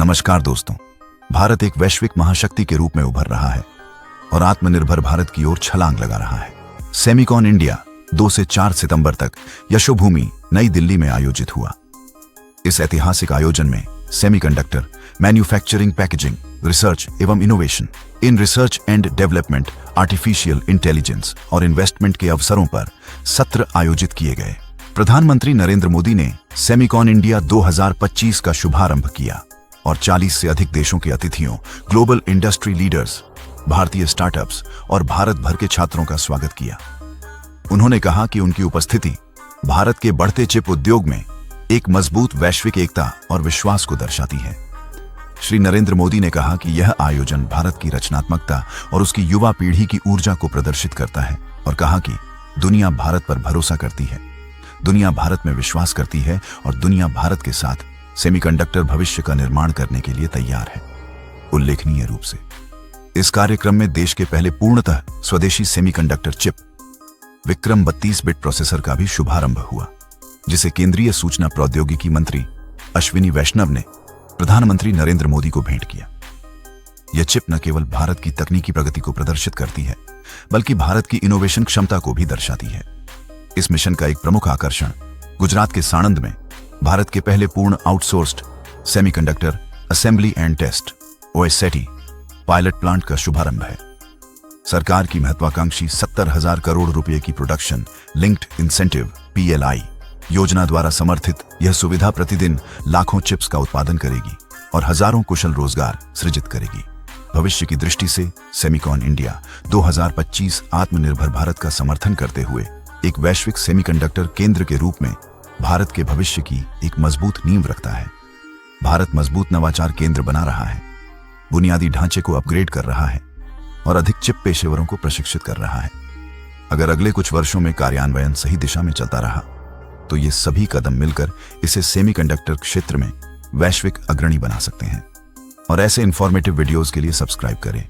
नमस्कार दोस्तों, भारत एक वैश्विक महाशक्ति के रूप में उभर रहा है और आत्मनिर्भर भारत की ओर छलांग लगा रहा है। सेमिकॉन इंडिया 2 से 4 सितंबर तक यशोभूमि नई दिल्ली में आयोजित हुआ। इस ऐतिहासिक आयोजन में सेमीकंडक्टर, मैन्युफैक्चरिंग, पैकेजिंग, रिसर्च एवं innovation, in research and development, artificial intelligence और इन्वेस्टमेंट के अवसरों पर सत्र आयोजित किए गए। प्रधानमंत्री नरेंद्र मोदी ने सेमिकॉन इंडिया 2025 का शुभारंभ किया और 40 से अधिक देशों के अतिथियों, ग्लोबल इंडस्ट्री लीडर्स, भारतीय स्टार्टअप्स और भारत भर के छात्रों का स्वागत किया। उन्होंने कहा कि उनकी उपस्थिति भारत के बढ़ते चिप उद्योग में एक मजबूत वैश्विक एकता और विश्वास को दर्शाती है। श्री नरेंद्र मोदी ने कहा कि यह आयोजन भारत की रचनात्मकता और उसकी युवा पीढ़ी की ऊर्जा को प्रदर्शित करता है और कहा कि दुनिया भारत पर भरोसा करती है, दुनिया भारत में विश्वास करती है और दुनिया भारत के साथ सेमीकंडक्टर भविष्य का निर्माण करने के लिए तैयार है। उल्लेखनीय रूप से इस कार्यक्रम में देश के पहले पूर्णतः स्वदेशी semiconductor chip Vikram 32 bit processor का भी शुभारंभ हुआ, जिसे केंद्रीय सूचना प्रौद्योगिकी मंत्री अश्विनी वैष्णव ने प्रधानमंत्री नरेंद्र मोदी को भेंट किया। यह चिप न केवल भारत की तकनीकी प्रगति को प्रदर्शित करती है, बल्कि भारत की इनोवेशन क्षमता को भी दर्शाती है। इस मिशन का एक प्रमुख आकर्षण गुजरात के साणंद में भारत के पहले पूर्ण outsourced semiconductor assembly and test OSAT pilot plant का शुभारंभ है। सरकार की महत्वाकांक्षी 70,000 करोड़ रुपए की प्रोडक्शन लिंक्ड इंसेंटिव PLI योजना द्वारा समर्थित यह सुविधा प्रतिदिन लाखों चिप्स का उत्पादन करेगी और हजारों कुशल रोजगार सृजित करेगी। भविष्य की दृष्टि से सेमिकॉन इंडिया 2025 आत्मनिर्भर भारत का समर्थन करते हुए एक वैश्विक सेमीकंडक्टर केंद्र के रूप में भारत के भविष्य की एक मजबूत नींव रखता है। भारत मजबूत नवाचार केंद्र बना रहा है, बुनियादी ढांचे को अपग्रेड कर रहा है और अधिक चिप पेशेवरों को प्रशिक्षित कर रहा है। अगर अगले कुछ वर्षों में कार्यान्वयन सही दिशा में चलता रहा तो ये सभी कदम मिलकर इसे सेमीकंडक्टर क्षेत्र में वैश्विक अग्रणी बना सकते हैं। और ऐसे इंफॉर्मेटिव वीडियोस के लिए सब्सक्राइब करें।